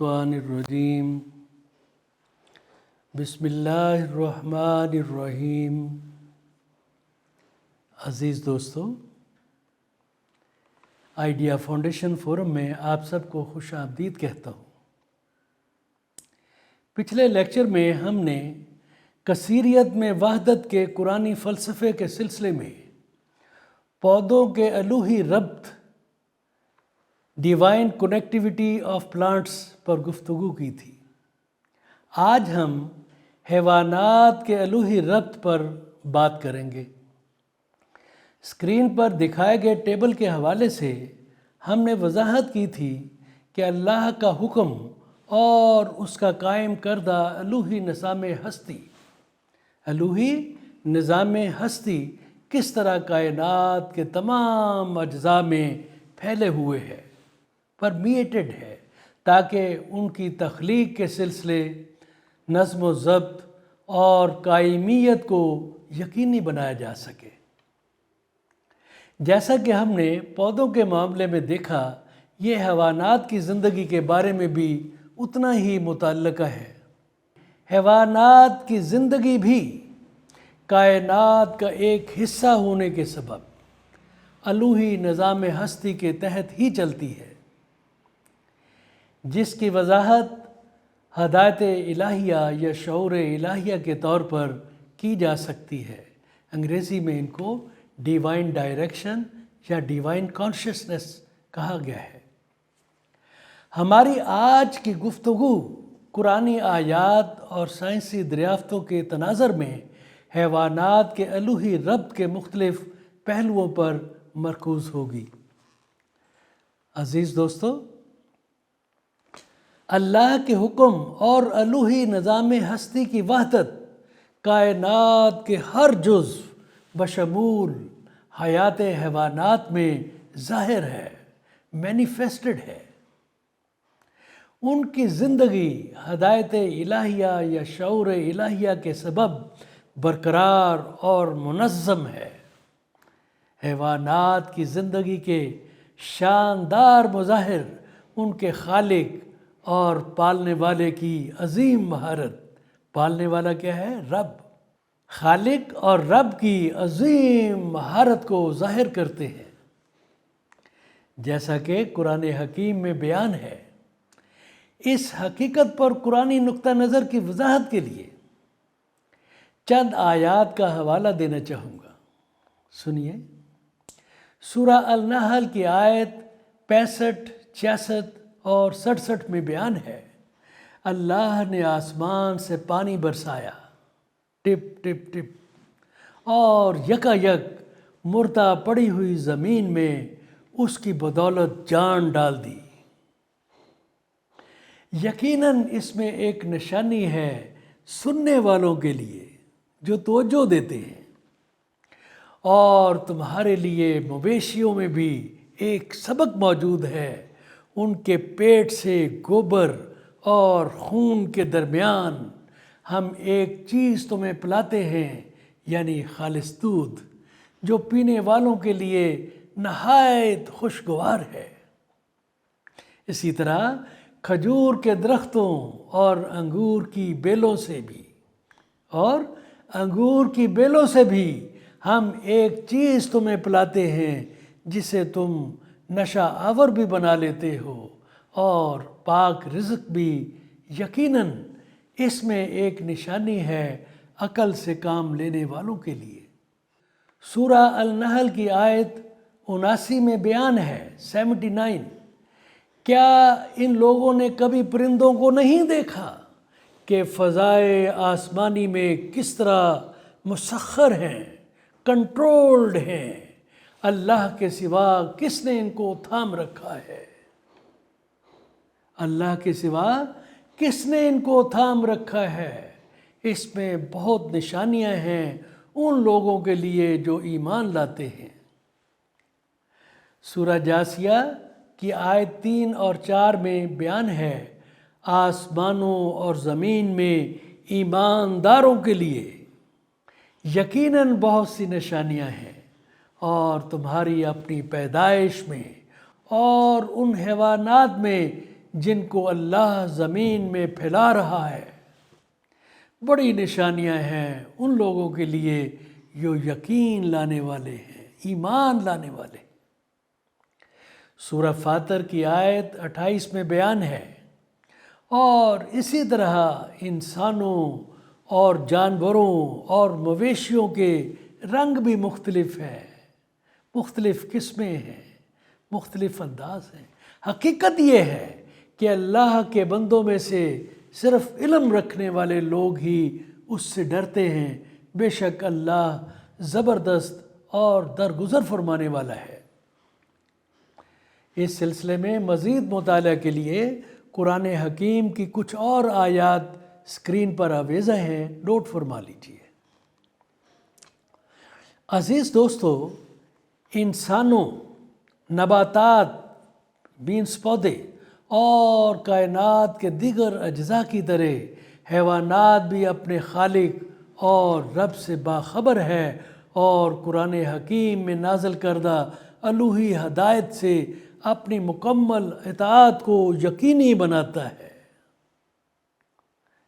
الشیطان الرجیم بسم اللہ الرحمن الرحیم۔ عزیز دوستو، آئیڈیا فاؤنڈیشن فورم میں آپ سب کو خوش آمدید کہتا ہوں۔ پچھلے لیکچر میں ہم نے کثیریت میں وحدت کے قرآنی فلسفے کے سلسلے میں پودوں کے الوہی ربط، ڈیوائن کنیکٹیوٹی آف پلانٹس پر گفتگو کی تھی۔ آج ہم حیوانات کے الوہی ربط پر بات کریں گے۔ اسکرین پر دکھائے گئے ٹیبل کے حوالے سے ہم نے وضاحت کی تھی کہ اللہ کا حکم اور اس کا قائم کردہ الوہی نظام ہستی کس طرح کائنات کے تمام اجزاء میں پھیلے ہوئے ہے، پرمیٹڈ ہے، تاکہ ان کی تخلیق کے سلسلے، نظم و ضبط اور قائمیت کو یقینی بنایا جا سکے۔ جیسا کہ ہم نے پودوں کے معاملے میں دیکھا، یہ حیوانات کی زندگی کے بارے میں بھی اتنا ہی متعلقہ ہے۔ حیوانات کی زندگی بھی کائنات کا ایک حصہ ہونے کے سبب الوہی نظام ہستی کے تحت ہی چلتی ہے، جس کی وضاحت ہدایت الہیہ یا شعور الہیہ کے طور پر کی جا سکتی ہے۔ انگریزی میں ان کو ڈیوائن ڈائریکشن یا ڈیوائن کانشسنس کہا گیا ہے۔ ہماری آج کی گفتگو قرآنی آیات اور سائنسی دریافتوں کے تناظر میں حیوانات کے الوہی ربط کے مختلف پہلوؤں پر مرکوز ہوگی۔ عزیز دوستو، اللہ کے حکم اور الوہی نظام ہستی کی وحدت کائنات کے ہر جزو بشمول حیات حیوانات میں ظاہر ہے، مینیفیسٹڈ ہے۔ ان کی زندگی ہدایت الہیہ یا شعور الہیہ کے سبب برقرار اور منظم ہے۔ حیوانات کی زندگی کے شاندار مظاہر ان کے خالق اور پالنے والے کی عظیم مہارت، پالنے والا کیا ہے؟ رب، خالق اور رب کی عظیم مہارت کو ظاہر کرتے ہیں۔ جیسا کہ قرآن حکیم میں بیان ہے، اس حقیقت پر قرآنی نقطہ نظر کی وضاحت کے لیے چند آیات کا حوالہ دینا چاہوں گا۔ سنیے، سورہ النحل کی آیت 65، 66 اور 67 میں بیان ہے، اللہ نے آسمان سے پانی برسایا، ٹپ ٹپ ٹپ، اور یکا یک مردہ پڑی ہوئی زمین میں اس کی بدولت جان ڈال دی۔ یقیناً اس میں ایک نشانی ہے سننے والوں کے لیے جو توجہ دیتے ہیں، اور تمہارے لیے مویشیوں میں بھی ایک سبق موجود ہے۔ ان کے پیٹ سے گوبر اور خون کے درمیان ہم ایک چیز تمہیں پلاتے ہیں، یعنی خالص دودھ، جو پینے والوں کے لیے نہایت خوشگوار ہے۔ اسی طرح کھجور کے درختوں اور انگور کی بیلوں سے بھی ہم ایک چیز تمہیں پلاتے ہیں جسے تم نشہ آور بھی بنا لیتے ہو، اور پاک رزق بھی۔ یقیناً اس میں ایک نشانی ہے عقل سے کام لینے والوں کے لیے۔ سورہ النحل کی آیت 79 میں بیان ہے، 79، کیا ان لوگوں نے کبھی پرندوں کو نہیں دیکھا کہ فضائے آسمانی میں کس طرح مسخر ہیں، کنٹرولڈ ہیں؟ اللہ کے سوا کس نے ان کو تھام رکھا ہے؟ اللہ کے سوا کس نے ان کو تھام رکھا ہے؟ اس میں بہت نشانیاں ہیں ان لوگوں کے لیے جو ایمان لاتے ہیں۔ سورہ جاثیہ کی آیت 3 اور 4 میں بیان ہے، آسمانوں اور زمین میں ایمانداروں کے لیے یقیناً بہت سی نشانیاں ہیں، اور تمہاری اپنی پیدائش میں اور ان حیوانات میں جن کو اللہ زمین میں پھیلا رہا ہے۔ بڑی نشانیاں ہیں ان لوگوں کے لیے جو یقین لانے والے ہیں، ایمان لانے والے۔ سورہ فاطر کی آیت 28 میں بیان ہے، اور اسی طرح انسانوں اور جانوروں اور مویشیوں کے رنگ بھی مختلف ہیں، مختلف قسمیں ہیں، مختلف انداز ہیں۔ حقیقت یہ ہے کہ اللہ کے بندوں میں سے صرف علم رکھنے والے لوگ ہی اس سے ڈرتے ہیں۔ بے شک اللہ زبردست اور درگزر فرمانے والا ہے۔ اس سلسلے میں مزید مطالعہ کے لیے قرآن حکیم کی کچھ اور آیات اسکرین پر آویزہ ہیں، نوٹ فرما لیجیے۔ عزیز دوستو، انسانوں، نباتات، بینس پودے اور کائنات کے دیگر اجزاء کی طرح حیوانات بھی اپنے خالق اور رب سے باخبر ہے، اور قرآن حکیم میں نازل کردہ الوہی ہدایت سے اپنی مکمل اطاعت کو یقینی بناتا ہے۔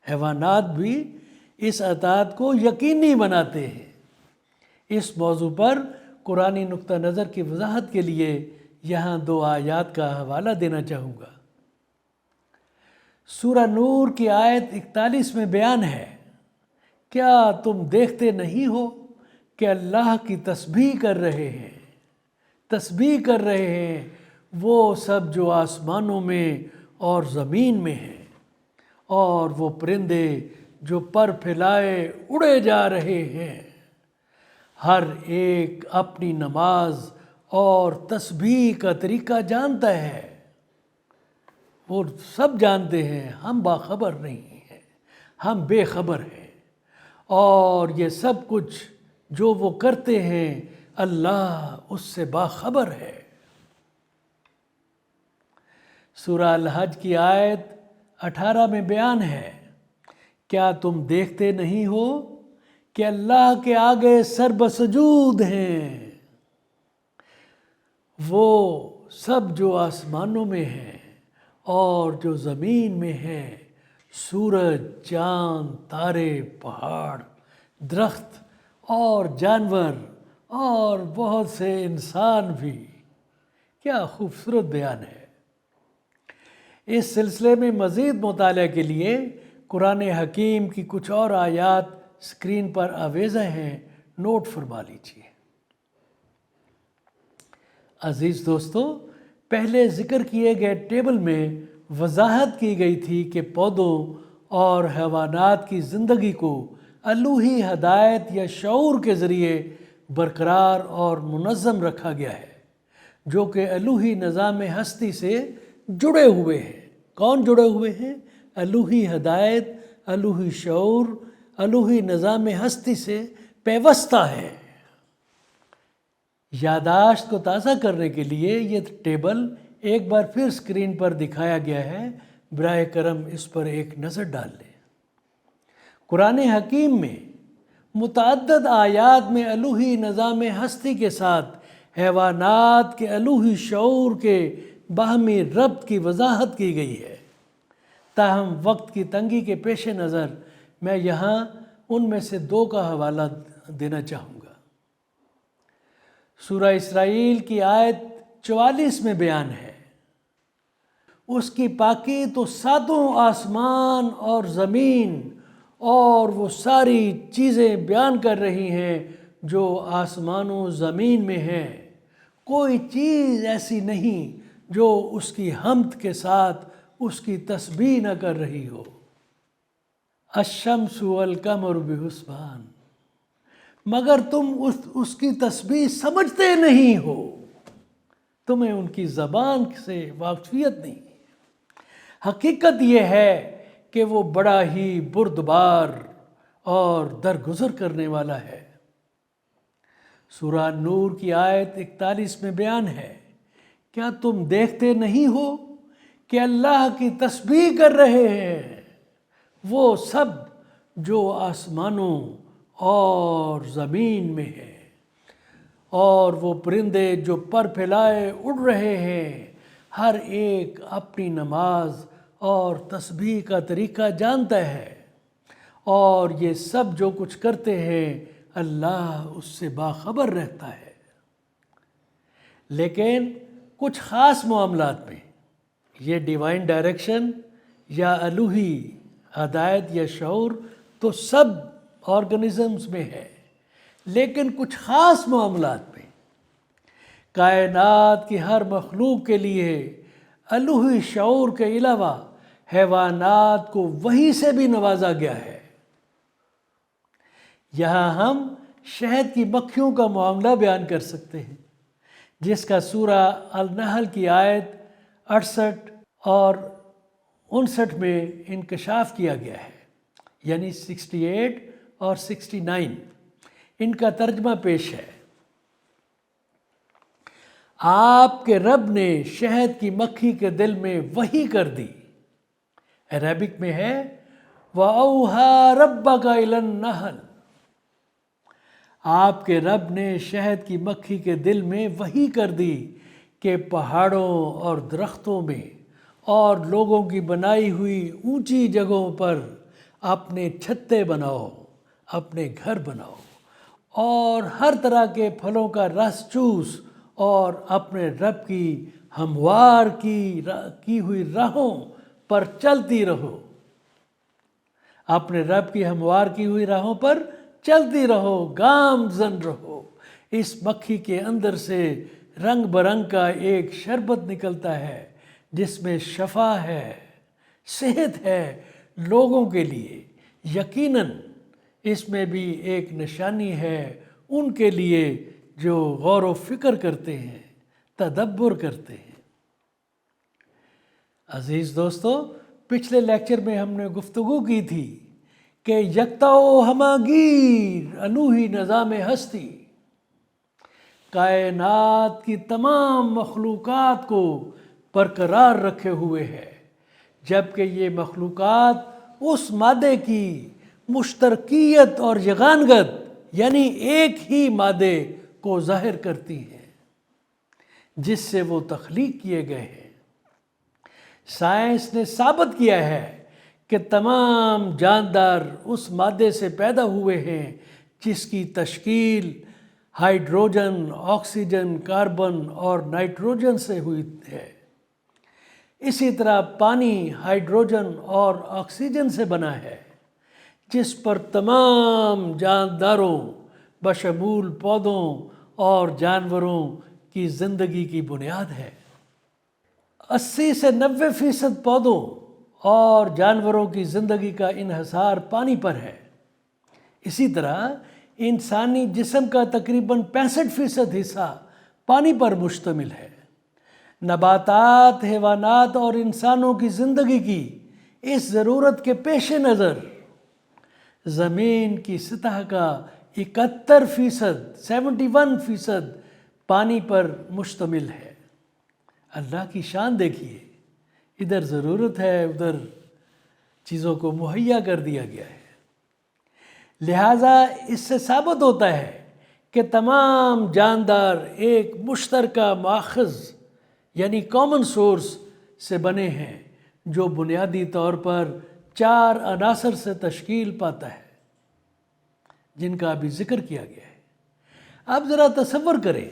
حیوانات بھی اس اطاعت کو یقینی بناتے ہیں۔ اس موضوع پر قرآنی نقطہ نظر کی وضاحت کے لیے یہاں 2 آیات کا حوالہ دینا چاہوں گا۔ سورہ نور کی آیت 41 میں بیان ہے، کیا تم دیکھتے نہیں ہو کہ اللہ کی تسبیح کر رہے ہیں، تسبیح کر رہے ہیں وہ سب جو آسمانوں میں اور زمین میں ہیں، اور وہ پرندے جو پر پھیلائے اڑے جا رہے ہیں، ہر ایک اپنی نماز اور تسبیح کا طریقہ جانتا ہے۔ وہ سب جانتے ہیں، ہم باخبر نہیں ہیں، ہم بے خبر ہیں، اور یہ سب کچھ جو وہ کرتے ہیں اللہ اس سے باخبر ہے۔ سورہ الحج کی آیت 18 میں بیان ہے، کیا تم دیکھتے نہیں ہو کہ اللہ کے آگے سر بسجود ہیں وہ سب جو آسمانوں میں ہیں اور جو زمین میں ہیں، سورج، چاند، تارے، پہاڑ، درخت اور جانور اور بہت سے انسان بھی۔ کیا خوبصورت بیان ہے۔ اس سلسلے میں مزید مطالعہ کے لیے قرآن حکیم کی کچھ اور آیات اسکرین پر آویزہ ہیں، نوٹ فرما لیجیے۔ عزیز دوستو، پہلے ذکر کیے گئے ٹیبل میں وضاحت کی گئی تھی کہ پودوں اور حیوانات کی زندگی کو الوہی ہدایت یا شعور کے ذریعے برقرار اور منظم رکھا گیا ہے، جو کہ الوہی نظام ہستی سے جڑے ہوئے ہیں۔ کون جڑے ہوئے ہیں؟ الوہی ہدایت، الوہی شعور، الوہی نظام ہستی سے پیوستہ ہے۔ یادداشت کو تازہ کرنے کے لیے یہ ٹیبل ایک بار پھر اسکرین پر دکھایا گیا ہے، براہ کرم اس پر ایک نظر ڈال لیں۔ قرآن حکیم میں متعدد آیات میں الوہی نظام ہستی کے ساتھ حیوانات کے الوہی شعور کے باہمی ربط کی وضاحت کی گئی ہے۔ تاہم وقت کی تنگی کے پیش نظر میں یہاں ان میں سے 2 کا حوالہ دینا چاہوں گا۔ سورہ اسرائیل کی آیت 44 میں بیان ہے، اس کی پاکی تو 7 آسمان اور زمین اور وہ ساری چیزیں بیان کر رہی ہیں جو آسمانوں زمین میں ہیں، کوئی چیز ایسی نہیں جو اس کی حمد کے ساتھ اس کی تسبیح نہ کر رہی ہو۔ الشمس والقمر بحسبان، مگر تم اس کی تسبیح سمجھتے نہیں ہو، تمہیں ان کی زبان سے واقفیت نہیں۔ حقیقت یہ ہے کہ وہ بڑا ہی بردبار اور درگزر کرنے والا ہے۔ سورہ نور کی آیت 41 میں بیان ہے، کیا تم دیکھتے نہیں ہو کہ اللہ کی تسبیح کر رہے ہیں وہ سب جو آسمانوں اور زمین میں ہیں، اور وہ پرندے جو پر پھیلائے اڑ رہے ہیں، ہر ایک اپنی نماز اور تسبیح کا طریقہ جانتا ہے، اور یہ سب جو کچھ کرتے ہیں اللہ اس سے باخبر رہتا ہے۔ لیکن کچھ خاص معاملات میں یہ ڈیوائن ڈائریکشن یا الوہی ہدایت یا شعور تو سب آرگنزمز میں ہے، لیکن کچھ خاص معاملات میں کائنات کی ہر مخلوق کے لیے الوہی شعور کے علاوہ حیوانات کو وحی سے بھی نوازا گیا ہے۔ یہاں ہم شہد کی مکھیوں کا معاملہ بیان کر سکتے ہیں، جس کا سورہ النحل کی آیت 68 اور 59 میں انکشاف کیا گیا ہے، یعنی 68 اور 69۔ ان کا ترجمہ پیش ہے: آپ کے رب نے شہد کی مکھی کے دل میں وحی کر دی۔ عربک میں ہے وَأَوْحَى رَبَّكَ إِلَى النَّحْلِ، آپ کے رب نے شہد کی مکھی کے دل میں وحی کر دی کہ پہاڑوں اور درختوں میں اور لوگوں کی بنائی ہوئی اونچی جگہوں پر اپنے چھتے بناؤ، اپنے گھر بناؤ، اور ہر طرح کے پھلوں کا رس چوس، اور اپنے رب کی ہموار کی ہوئی راہوں پر چلتی رہو۔ اپنے رب کی ہموار کی ہوئی راہوں پر چلتی رہو، گامزن رہو۔ اس مکھی کے اندر سے رنگ برنگ کا ایک شربت نکلتا ہے جس میں شفا ہے، صحت ہے لوگوں کے لیے۔ یقیناً اس میں بھی ایک نشانی ہے ان کے لیے جو غور و فکر کرتے ہیں، تدبر کرتے ہیں۔ عزیز دوستو، پچھلے لیکچر میں ہم نے گفتگو کی تھی کہ یکتا و ہماگیر الوہی نظام ہستی کائنات کی تمام مخلوقات کو برقرار رکھے ہوئے ہے، جبکہ یہ مخلوقات اس مادے کی مشترکیت اور یگانگت یعنی ایک ہی مادے کو ظاہر کرتی ہیں جس سے وہ تخلیق کیے گئے ہیں۔ سائنس نے ثابت کیا ہے کہ تمام جاندار اس مادے سے پیدا ہوئے ہیں جس کی تشکیل ہائیڈروجن، آکسیجن، کاربن اور نائٹروجن سے ہوئی ہے۔ اسی طرح پانی ہائیڈروجن اور آکسیجن سے بنا ہے، جس پر تمام جانداروں بشمول پودوں اور جانوروں کی زندگی کی بنیاد ہے۔ 80 سے 90% پودوں اور جانوروں کی زندگی کا انحصار پانی پر ہے۔ اسی طرح انسانی جسم کا تقریباً 65% حصہ پانی پر مشتمل ہے۔ نباتات، حیوانات اور انسانوں کی زندگی کی اس ضرورت کے پیش نظر زمین کی سطح کا 71% پانی پر مشتمل ہے۔ اللہ کی شان دیکھیے، ادھر ضرورت ہے، ادھر چیزوں کو مہیا کر دیا گیا ہے۔ لہٰذا اس سے ثابت ہوتا ہے کہ تمام جاندار ایک مشترکہ ماخذ یعنی کامن سورس سے بنے ہیں، جو بنیادی طور پر 4 عناصر سے تشکیل پاتا ہے جن کا ابھی ذکر کیا گیا ہے۔ اب ذرا تصور کریں،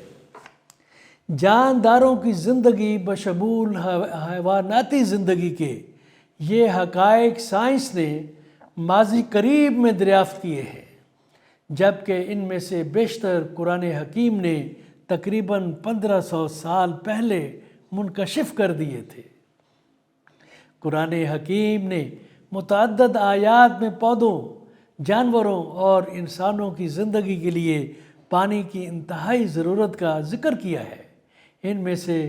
جانداروں کی زندگی بشمول حیواناتی زندگی کے یہ حقائق سائنس نے ماضی قریب میں دریافت کیے ہیں، جبکہ ان میں سے بیشتر قرآن حکیم نے تقریباً 1500 سال پہلے منکشف کر دیے تھے۔ قرآن حکیم نے متعدد آیات میں پودوں، جانوروں اور انسانوں کی زندگی کے لیے پانی کی انتہائی ضرورت کا ذکر کیا ہے۔ ان میں سے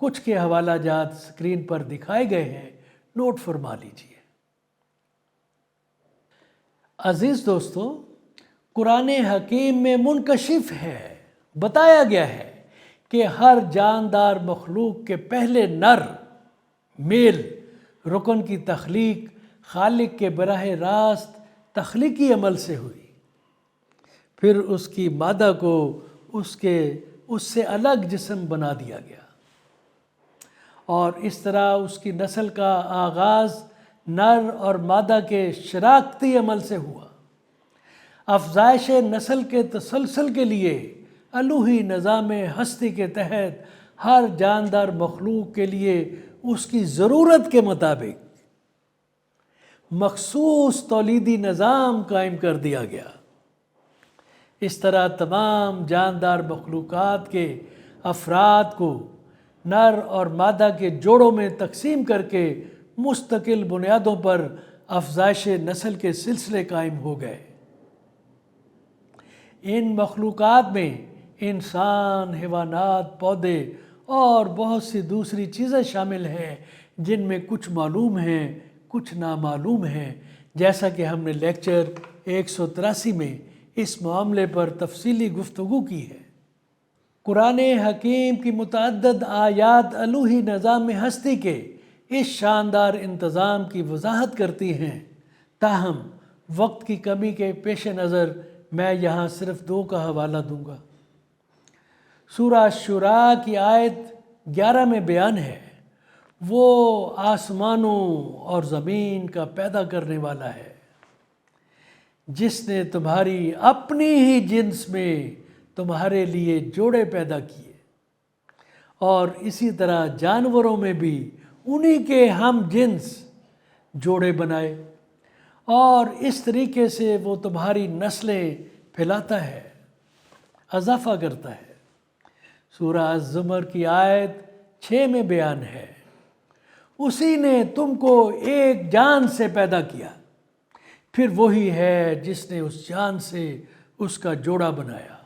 کچھ کے حوالہ جات اسکرین پر دکھائے گئے ہیں، نوٹ فرما لیجیے۔ عزیز دوستو، قرآن حکیم میں منکشف ہے، بتایا گیا ہے کہ ہر جاندار مخلوق کے پہلے نر میل رکن کی تخلیق خالق کے براہ راست تخلیقی عمل سے ہوئی، پھر اس کی مادہ کو اس سے الگ جسم بنا دیا گیا، اور اس طرح اس کی نسل کا آغاز نر اور مادہ کے شراکتی عمل سے ہوا۔ افزائش نسل کے تسلسل کے لیے الوہی نظام ہستی کے تحت ہر جاندار مخلوق کے لیے اس کی ضرورت کے مطابق مخصوص تولیدی نظام قائم کر دیا گیا۔ اس طرح تمام جاندار مخلوقات کے افراد کو نر اور مادہ کے جوڑوں میں تقسیم کر کے مستقل بنیادوں پر افزائش نسل کے سلسلے قائم ہو گئے۔ ان مخلوقات میں انسان، حیوانات، پودے اور بہت سی دوسری چیزیں شامل ہیں جن میں کچھ معلوم ہیں، کچھ نامعلوم ہیں، جیسا کہ ہم نے لیکچر 183 میں اس معاملے پر تفصیلی گفتگو کی ہے۔ قرآن حکیم کی متعدد آیات الوہی نظام ہستی کے اس شاندار انتظام کی وضاحت کرتی ہیں، تاہم وقت کی کمی کے پیش نظر میں یہاں صرف 2 کا حوالہ دوں گا۔ سورہ شورا کی آیت 11 میں بیان ہے، وہ آسمانوں اور زمین کا پیدا کرنے والا ہے جس نے تمہاری اپنی ہی جنس میں تمہارے لیے جوڑے پیدا کیے، اور اسی طرح جانوروں میں بھی انہی کے ہم جنس جوڑے بنائے، اور اس طریقے سے وہ تمہاری نسلیں پھیلاتا ہے، اضافہ کرتا ہے۔ سورہ الزمر کی آیت 6 میں بیان ہے، اسی نے تم کو ایک جان سے پیدا کیا، پھر وہی ہے جس نے اس جان سے اس کا جوڑا بنایا،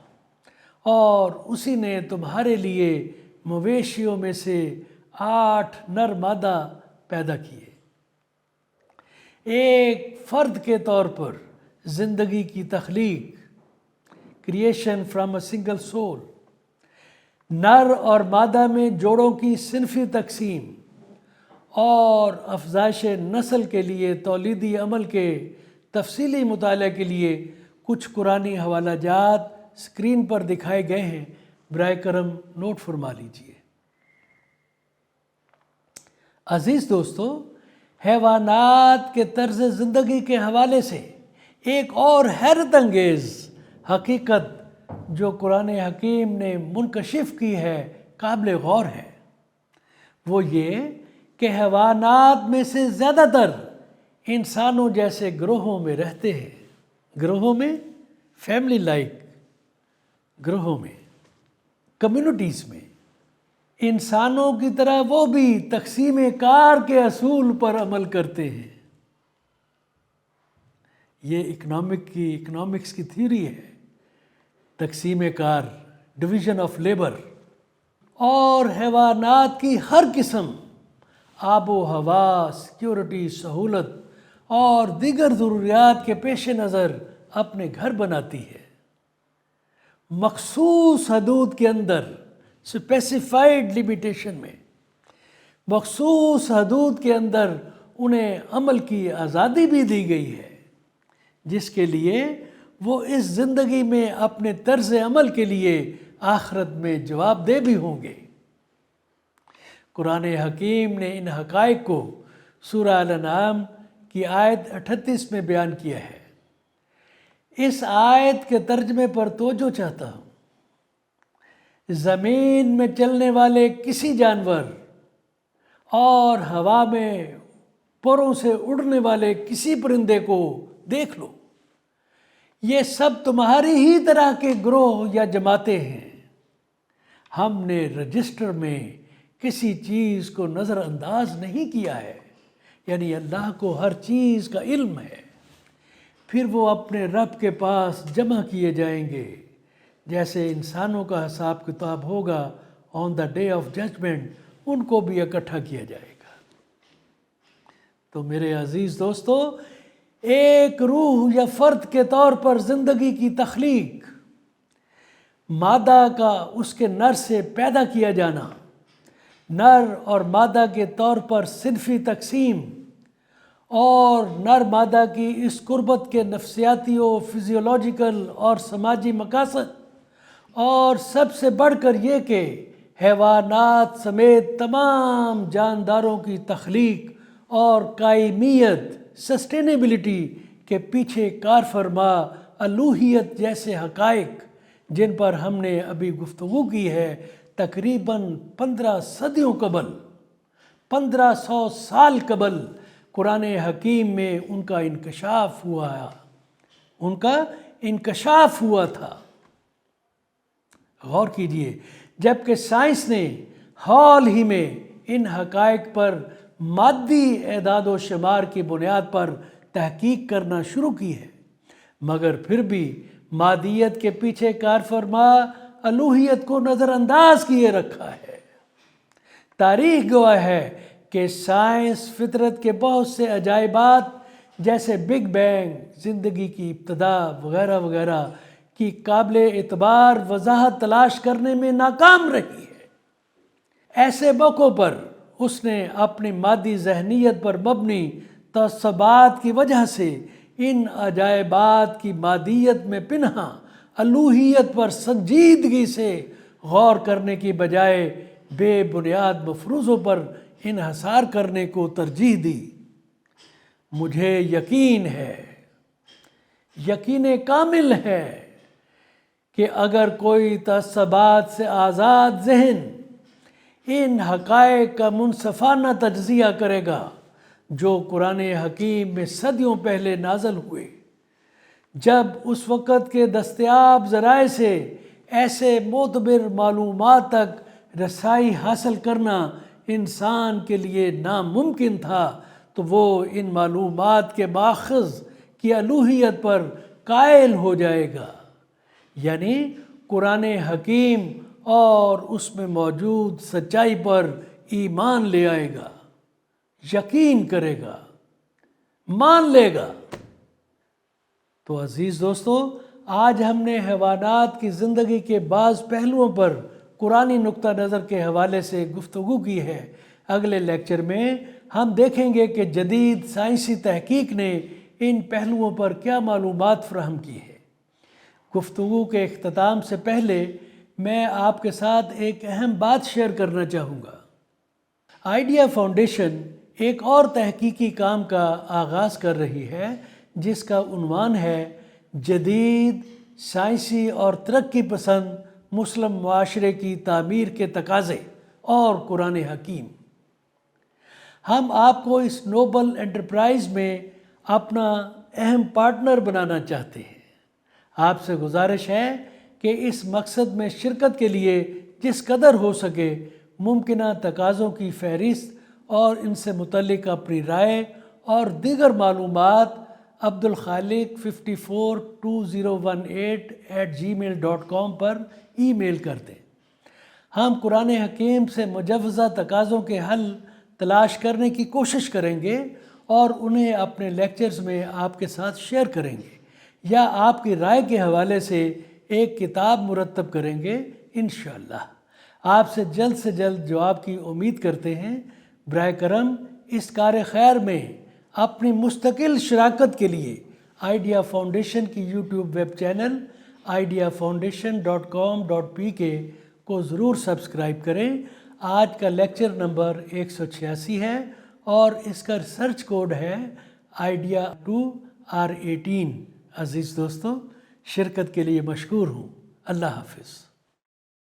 اور اسی نے تمہارے لیے مویشیوں میں سے 8 نر مادہ پیدا کیے۔ ایک فرد کے طور پر زندگی کی تخلیق، creation from a single civil, نر اور مادہ میں جوڑوں کی صنفی تقسیم، اور افزائش نسل کے لیے تولیدی عمل کے تفصیلی مطالعہ کے لیے کچھ قرآنی حوالہ جات اسکرین پر دکھائے گئے ہیں، برائے کرم نوٹ فرما لیجیے۔ عزیز دوستو، حیوانات کے طرز زندگی کے حوالے سے ایک اور حیرت انگیز حقیقت جو قرآن حکیم نے منکشف کی ہے، قابل غور ہے، وہ یہ کہ حیوانات میں سے زیادہ تر انسانوں جیسے گروہوں میں رہتے ہیں۔ گروہوں میں، فیملی لائک گروہوں میں، کمیونٹیز میں، انسانوں کی طرح وہ بھی تقسیم کار کے اصول پر عمل کرتے ہیں۔ یہ اکنامکس کی تھیوری ہے، تقسیم کار، ڈویژن آف لیبر، اور حیوانات کی ہر قسم آب و ہوا، سیکیورٹی، سہولت اور دیگر ضروریات کے پیش نظر اپنے گھر بناتی ہے۔ مخصوص حدود کے اندر، اسپیسیفائڈ لمیٹیشن میں، مخصوص حدود کے اندر انہیں عمل کی آزادی بھی دی گئی ہے، جس کے لیے وہ اس زندگی میں اپنے طرز عمل کے لیے آخرت میں جواب دہ بھی ہوں گے۔ قرآن حکیم نے ان حقائق کو سورہ الانعام کی آیت 38 میں بیان کیا ہے۔ اس آیت کے ترجمے پر توجہ چاہتا ہوں۔ زمین میں چلنے والے کسی جانور اور ہوا میں پروں سے اڑنے والے کسی پرندے کو دیکھ لو، یہ سب تمہاری ہی طرح کے گروہ یا جماعتیں ہیں۔ ہم نے رجسٹر میں کسی چیز کو نظر انداز نہیں کیا ہے، یعنی اللہ کو ہر چیز کا علم ہے۔ پھر وہ اپنے رب کے پاس جمع کیے جائیں گے، جیسے انسانوں کا حساب کتاب ہوگا آن دا ڈے آف ججمنٹ، ان کو بھی اکٹھا کیا جائے گا۔ تو میرے عزیز دوستو، ایک روح یا فرد کے طور پر زندگی کی تخلیق، مادہ کا اس کے نر سے پیدا کیا جانا، نر اور مادہ کے طور پر صنفی تقسیم، اور نر مادہ کی اس قربت کے نفسیاتی و فزیولوجیکل اور سماجی مقاصد، اور سب سے بڑھ کر یہ کہ حیوانات سمیت تمام جانداروں کی تخلیق اور قائمیت سسٹینیبلٹی کے پیچھے کار فرما الوہیت جیسے حقائق جن پر ہم نے ابھی گفتگو کی ہے، تقریباً 15 صدیوں قبل، 1500 سال قبل قرآن حکیم میں ان کا انکشاف ہوا تھا۔ غور کیجئے، جبکہ سائنس نے حال ہی میں ان حقائق پر مادی اعداد و شمار کی بنیاد پر تحقیق کرنا شروع کی ہے، مگر پھر بھی مادیت کے پیچھے کار فرما الوہیت کو نظر انداز کیے رکھا ہے۔ تاریخ گواہ ہے کہ سائنس فطرت کے بہت سے عجائبات جیسے بگ بینگ، زندگی کی ابتدا وغیرہ وغیرہ کی قابل اعتبار وضاحت تلاش کرنے میں ناکام رہی ہے۔ ایسے موقعوں پر اس نے اپنی مادی ذہنیت پر مبنی تعصبات کی وجہ سے ان عجائبات کی مادیت میں پنہاں الوہیت پر سنجیدگی سے غور کرنے کی بجائے بے بنیاد مفروضوں پر انحصار کرنے کو ترجیح دی۔ مجھے یقین ہے، یقین کامل ہے کہ اگر کوئی تعصبات سے آزاد ذہن ان حقائق کا منصفانہ تجزیہ کرے گا جو قرآن حکیم میں صدیوں پہلے نازل ہوئے، جب اس وقت کے دستیاب ذرائع سے ایسے معتبر معلومات تک رسائی حاصل کرنا انسان کے لیے ناممکن تھا، تو وہ ان معلومات کے ماخذ کی الوہیت پر قائل ہو جائے گا، یعنی قرآن حکیم اور اس میں موجود سچائی پر ایمان لے آئے گا، یقین کرے گا، مان لے گا۔ تو عزیز دوستو، آج ہم نے حیوانات کی زندگی کے بعض پہلوؤں پر قرآنی نقطہ نظر کے حوالے سے گفتگو کی ہے۔ اگلے لیکچر میں ہم دیکھیں گے کہ جدید سائنسی تحقیق نے ان پہلوؤں پر کیا معلومات فراہم کی ہے۔ گفتگو کے اختتام سے پہلے میں آپ کے ساتھ ایک اہم بات شیئر کرنا چاہوں گا۔ آئیڈیا فاؤنڈیشن ایک اور تحقیقی کام کا آغاز کر رہی ہے جس کا عنوان ہے جدید سائنسی اور ترقی پسند مسلم معاشرے کی تعمیر کے تقاضے اور قرآن حکیم۔ ہم آپ کو اس نوبل انٹرپرائز میں اپنا اہم پارٹنر بنانا چاہتے ہیں۔ آپ سے گزارش ہے کہ اس مقصد میں شرکت کے لیے جس قدر ہو سکے ممکنہ تقاضوں کی فہرست اور ان سے متعلق اپنی رائے اور دیگر معلومات abdulkhaliq54218@gmail.com پر ای میل کر دیں۔ ہم قرآن حکیم سے مجوزہ تقاضوں کے حل تلاش کرنے کی کوشش کریں گے اور انہیں اپنے لیکچرز میں آپ کے ساتھ شیئر کریں گے یا آپ کی رائے کے حوالے سے ایک کتاب مرتب کریں گے انشاءاللہ۔ آپ سے جلد جواب کی امید کرتے ہیں۔ برائے کرم اس کار خیر میں اپنی مستقل شراکت کے لیے آئیڈیا فاؤنڈیشن کی یوٹیوب ویب چینل ideafoundation.com.pk کو ضرور سبسکرائب کریں۔ آج کا لیکچر نمبر 186 ہے اور اس کا ریسرچ کوڈ ہے idea2R18۔ عزیز دوستو، شرکت کے لیے مشکور ہوں۔ اللہ حافظ۔